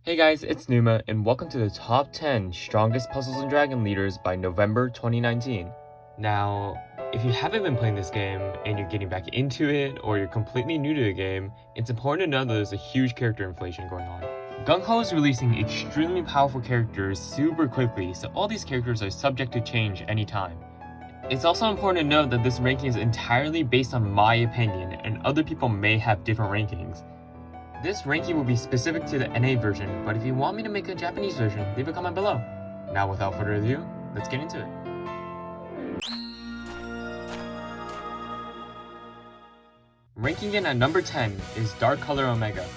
Hey guys, it's Numa, and welcome to the top 10 strongest Puzzles & Dragon leaders by November 2019. Now, if you haven't been playing this game and you're getting back into it, or you're completely new to the game, it's important to know that there's a huge character inflation going on. Gung-Ho is releasing extremely powerful characters super quickly, so all these characters are subject to change anytime. It's also important to note that this ranking is entirely based on my opinion, and other people may have different rankings. This ranking will be specific to the NA version, but if you want me to make a Japanese version, leave a comment below. Now without further ado, let's get into it. Ranking in at number 10 is Dark Color Omega.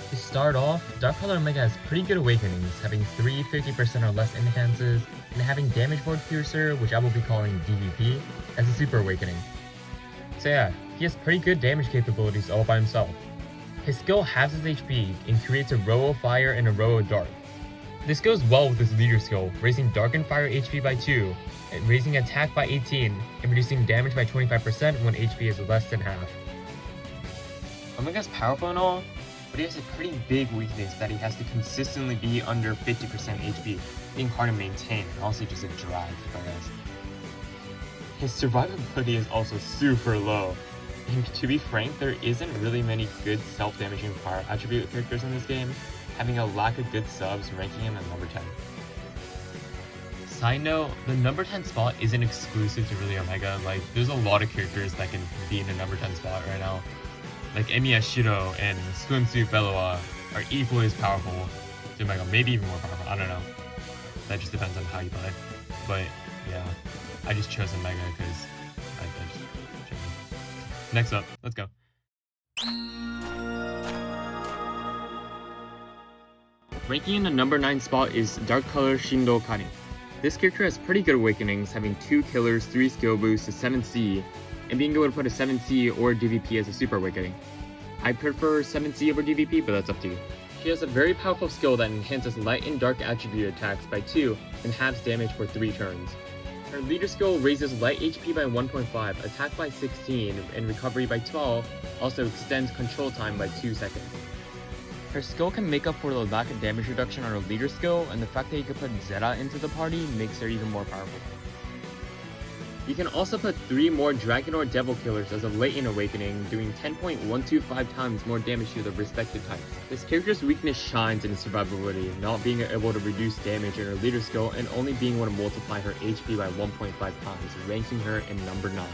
To start off, Dark Color Omega has pretty good awakenings, having 3 50% or less enhances, and having Damage Board Piercer, which I will be calling DVP, as a super awakening. So yeah, he has pretty good damage capabilities all by himself. His skill halves his HP and creates a row of fire and a row of dark. This goes well with his leader skill, raising dark and fire HP by 2, and raising attack by 18, and reducing damage by 25% when HP is less than half. Omega's powerful and all, but he has a pretty big weakness that he has to consistently be under 50% HP, being hard to maintain and also just a drag for us. His survivability is also super low. And to be frank, there isn't really many good self-damaging fire attribute characters in this game, having a lack of good subs ranking him at number 10. Side note, the number 10 spot isn't exclusive to really Omega. Like, there's a lot of characters that can be in the number 10 spot right now. Like Emi Shiro and Swimsuit Bellowa are equally as powerful to Omega, maybe even more powerful, I don't know. That just depends on how you play. But yeah, I just chose Omega because I just chose him. Next up, let's go. Ranking in the number 9 spot is Dark Color Shindo Kari. This character has pretty good awakenings, having 2 killers, 3 skill boosts, a 7C, and being able to put a 7C or DVP as a super awakening. I prefer 7C over DVP, but that's up to you. She has a very powerful skill that enhances light and dark attribute attacks by 2 and halves damage for 3 turns. Her leader skill raises light HP by 1.5, attack by 16, and recovery by 12, also extends control time by 2 seconds. Her skill can make up for the lack of damage reduction on her leader skill, and the fact that you can put ZETA into the party makes her even more powerful. You can also put 3 more Dragon or Devil Killers as a latent awakening, doing 10.125 times more damage to the respective types. This character's weakness shines in its survivability, not being able to reduce damage in her leader skill and only being able to multiply her HP by 1.5 times, ranking her in number 9.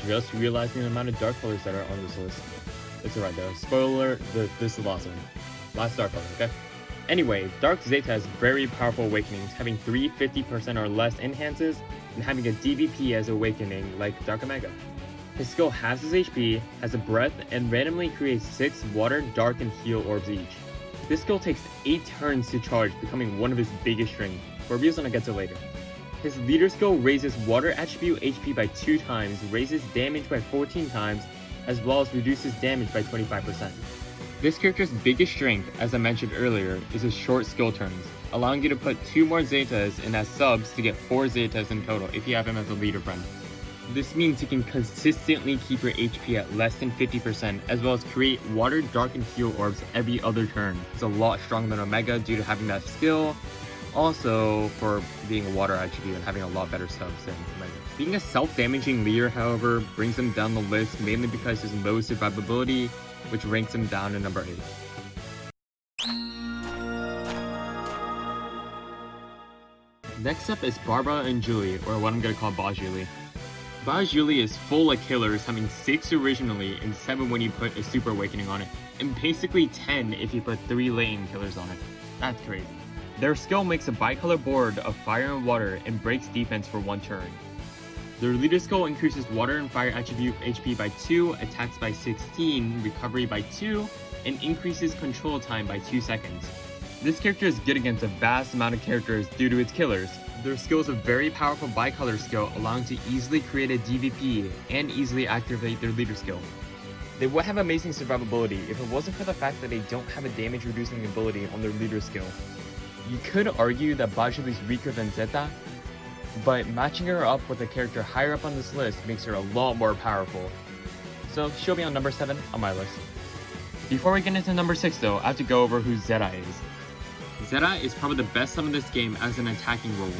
Just realizing the amount of dark colors that are on this list. It's alright though, spoiler, this is the last one. Last dark color, okay? Anyway, Dark Zeta has very powerful awakenings, having 3 50% or less enhances, and having a DVP as awakening like Dark Omega. His skill halves his HP, has a breath, and randomly creates 6 water, dark, and heal orbs each. This skill takes 8 turns to charge, becoming one of his biggest strengths, for reasons I'll get to later. His leader skill raises water attribute HP by 2 times, raises damage by 14 times, as well as reduces damage by 25%. This character's biggest strength, as I mentioned earlier, is his short skill turns, allowing you to put 2 more Zetas in as subs to get 4 Zetas in total if you have him as a leader friend. This means you can consistently keep your HP at less than 50%, as well as create water, dark, and heal orbs every other turn. It's a lot stronger than Omega due to having that skill, also for being a water attribute and having a lot better subs than Omega. Being a self-damaging leader, however, brings him down the list mainly because his low survivability, which ranks him down to number 8. Next up is Barbara and Julie, or what I'm gonna call BaJulie. BaJulie is full of killers, having 6 originally and 7 when you put a super awakening on it, and basically 10 if you put 3 latent killers on it. That's crazy. Their skill makes a bicolor board of fire and water and breaks defense for 1 turn. Their leader skill increases water and fire attribute HP by 2, attacks by 16, recovery by 2, and increases control time by 2 seconds. This character is good against a vast amount of characters due to its killers. Their skill is a very powerful bicolor skill, allowing to easily create a DVP and easily activate their leader skill. They would have amazing survivability if it wasn't for the fact that they don't have a damage reducing ability on their leader skill. You could argue that BaJulie is weaker than ZETA, but matching her up with a character higher up on this list makes her a lot more powerful. so she'll be on number 7 on my list. Before we get into number 6 though, I have to go over who ZETA is. ZETA is probably the best summon in this game as an attacking role.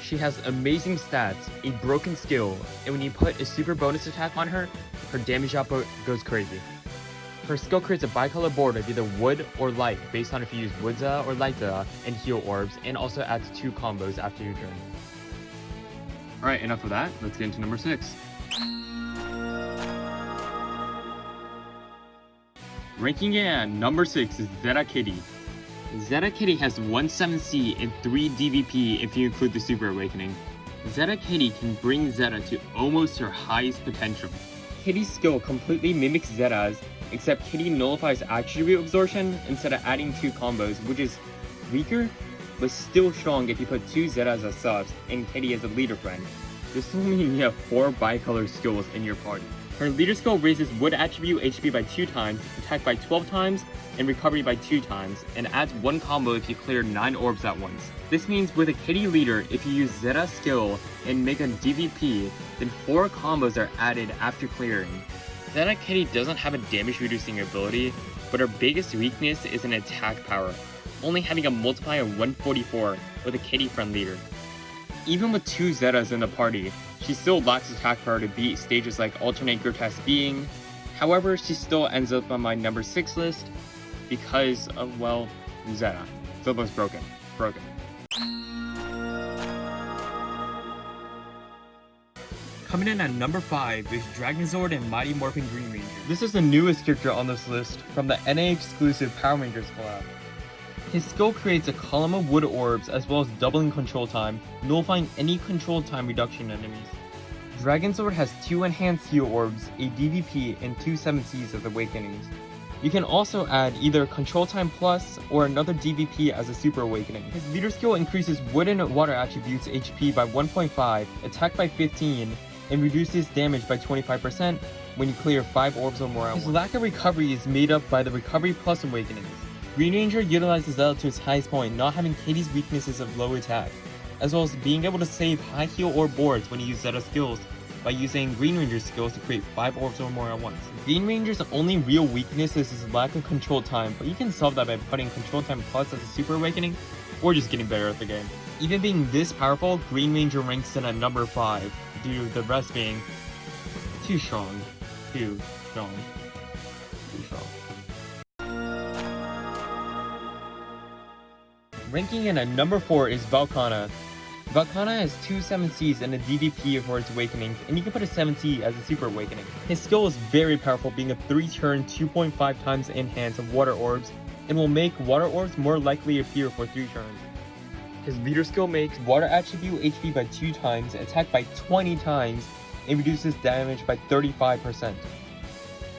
She has amazing stats, a broken skill, and when you put a super bonus attack on her, her damage output goes crazy. Her skill creates a bicolor board of either wood or light based on if you use wood ZETA or light ZETA and heal orbs, and also adds 2 combos after your turn. Alright, enough of that, let's get into number 6. Ranking it at number 6 is ZETA Kitty. ZETA Kitty has 1 7C and 3 DVP if you include the Super Awakening. ZETA Kitty can bring ZETA to almost her highest potential. Kitty's skill completely mimics ZETA's, except Kitty nullifies attribute absorption instead of adding 2 combos, which is weaker, but still strong if you put 2 ZETAs as subs and Kitty as a leader friend. This will mean you have 4 bicolor skills in your party. Her leader skill raises wood attribute HP by 2 times, attack by 12 times, and recovery by 2 times, and adds 1 combo if you clear 9 orbs at once. This means with a Kitty leader, if you use ZETA skill and make a DVP, then 4 combos are added after clearing. ZETA Kitty doesn't have a damage reducing ability, but her biggest weakness is an attack power, only having a multiplier of 144 with a Kitty friend leader. Even with 2 ZETAs in the party, she still lacks attack power to beat stages like Alternate Grotesque Being. However, she still ends up on my number 6 list because of, well, ZETA. ZETA's broken. Coming in at number 5 is Dragonzord and Mighty Morphin Green Ranger. This is the newest character on this list from the NA exclusive Power Rangers collab. His skill creates a column of wood orbs as well as doubling control time, nullifying any control time reduction enemies. Dragonzord has 2 enhanced heal orbs, a DVP, and 2 7Cs as awakenings. You can also add either control time plus or another DVP as a super awakening. His leader skill increases wood and water attributes HP by 1.5, attack by 15, and reduces damage by 25% when you clear 5 orbs or more at once. His lack of recovery is made up by the recovery plus awakenings. Green Ranger utilizes ZETA to its highest point, not having Katie's weaknesses of low attack, as well as being able to save high heal orb boards when you use ZETA skills by using Green Ranger's skills to create 5 orbs or more at once. Green Ranger's only real weakness is his lack of control time, but you can solve that by putting control time plus as a super awakening, or just getting better at the game. Even being this powerful, Green Ranger ranks in at number 5, due to the rest being too strong. Ranking in at number 4 is VELKHANA. VELKHANA has 2 7Cs and a DVP for its awakenings, and you can put a 7C as a super awakening. His skill is very powerful, being a 3-turn 2.5 times enhance of water orbs, and will make water orbs more likely appear for 3 turns. His leader skill makes water attribute HP by 2 times, attack by 20 times, and reduces damage by 35%.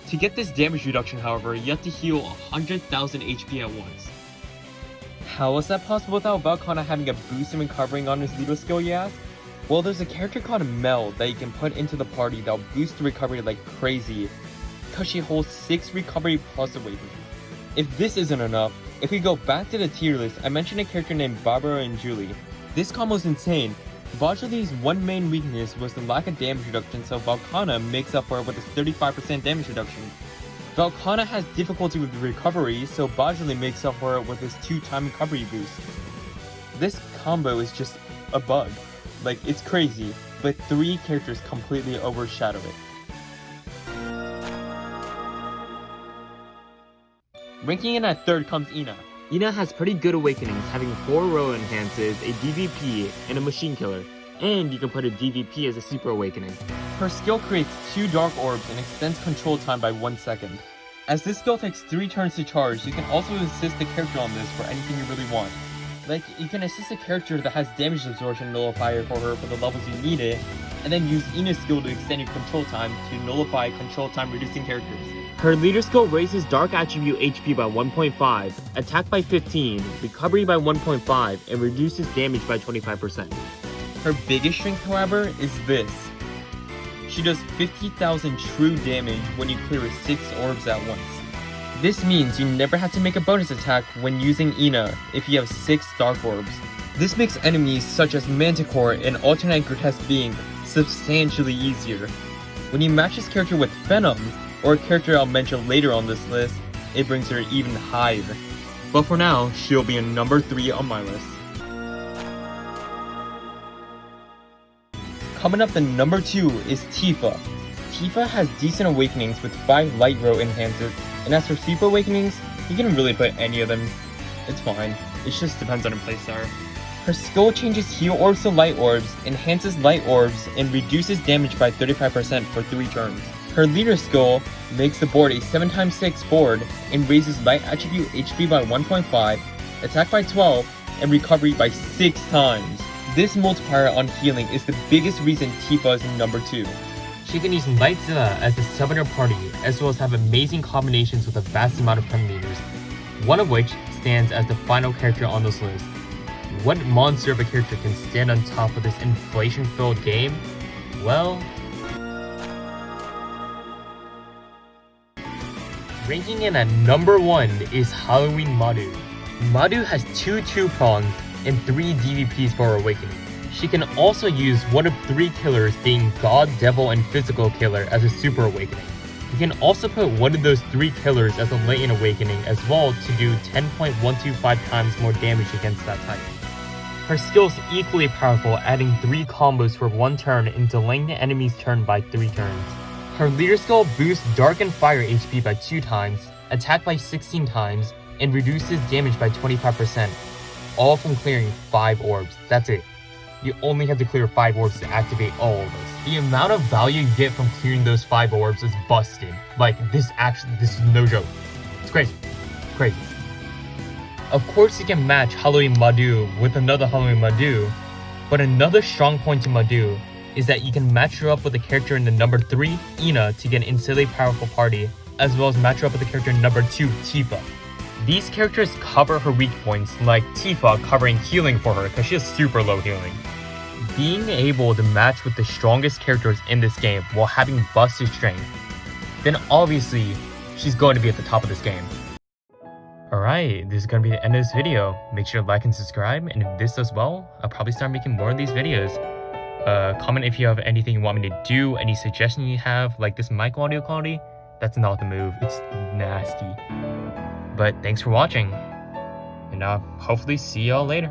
To get this damage reduction, however, you have to heal 100,000 HP at once. How is that possible without VELKHANA having a boost and recovering on his leader skill, you ask? Well, there's a character called Mel that you can put into the party that'll boost the recovery like crazy, because she holds 6 recovery plus awakenings. If this isn't enough, if we go back to the tier list, I mentioned a character named Barbara and Julie. This combo's insane. BaJulie's one main weakness was the lack of damage reduction, so VELKHANA makes up for it with a 35% damage reduction. VELKHANA has difficulty with recovery, so BaJulie makes up for it with his 2-time recovery boost. This combo is just a bug. Like, it's crazy, but 3 characters completely overshadow it. Ranking in at 3rd comes Ina. Ina has pretty good awakenings, having 4 row enhances, a DVP, and a machine killer. And you can put a DVP as a super awakening. Her skill creates 2 dark orbs and extends control time by 1 second. As this skill takes 3 turns to charge, you can also assist the character on this for anything you really want. Like, you can assist a character that has damage absorption nullifier for her for the levels you need it, and then use Ina's skill to extend your control time to nullify control time reducing characters. Her leader skill raises dark attribute HP by 1.5, attack by 15, recovery by 1.5, and reduces damage by 25%. Her biggest strength, however, is this. She does 50,000 true damage when you clear 6 orbs at once. This means you never have to make a bonus attack when using Ina if you have 6 dark orbs. This makes enemies such as Manticore and Alternate Grotesque Being substantially easier. When you match this character with Venom, or a character I'll mention later on this list, it brings her even higher. But for now, she'll be in number 3 on my list. Coming up in number 2 is Tifa. Tifa has decent awakenings with 5 light row enhances, and as for super awakenings, you can really put any of them. It's fine, it just depends on her playstyle. Her skill changes heal orbs to light orbs, enhances light orbs, and reduces damage by 35% for 3 turns. Her leader skill makes the board a 7x6 board and raises light attribute HP by 1.5, attack by 12, and recovery by 6 times. This multiplier on healing is the biggest reason Tifa is in number 2. She can use Light ZELA as the summoner party, as well as have amazing combinations with a vast amount of friend leaders, one of which stands as the final character on this list. What monster of a character can stand on top of this inflation-filled game? Well, ranking in at number 1 is Halloween Madu. Madu has 2 2-prongs and 3 DVPs for her awakening. She can also use one of 3 killers, being God, Devil, and Physical Killer, as a super awakening. You can also put one of those 3 killers as a latent awakening as well to do 10.125 times more damage against that type. Her skill is equally powerful, adding 3 combos for 1 turn and delaying the enemy's turn by 3 turns. Her leader skill boosts Dark and Fire HP by 2 times, attack by 16 times, and reduces damage by 25%, all from clearing 5 orbs. That's it. You only have to clear 5 orbs to activate all of those. The amount of value you get from clearing those 5 orbs is busted. Like, this is no joke. It's crazy. Crazy. Of course you can match Halloween Madu with another Halloween Madu, but another strong point to Madu is that you can match her up with a character in the number 3, Ina, to get an insanely powerful party, as well as match her up with the character in number 2, Tifa. These characters cover her weak points, like Tifa covering healing for her because she has super low healing. Being able to match with the strongest characters in this game while having busted strength, then obviously she's going to be at the top of this game. Alright, this is going to be the end of this video. Make sure to like and subscribe, and if this does well, I'll probably start making more of these videos. Comment if you have anything you want me to do, any suggestion you have, like this mic audio quality. That's not the move, it's nasty. But thanks for watching, and I'll hopefully see y'all later.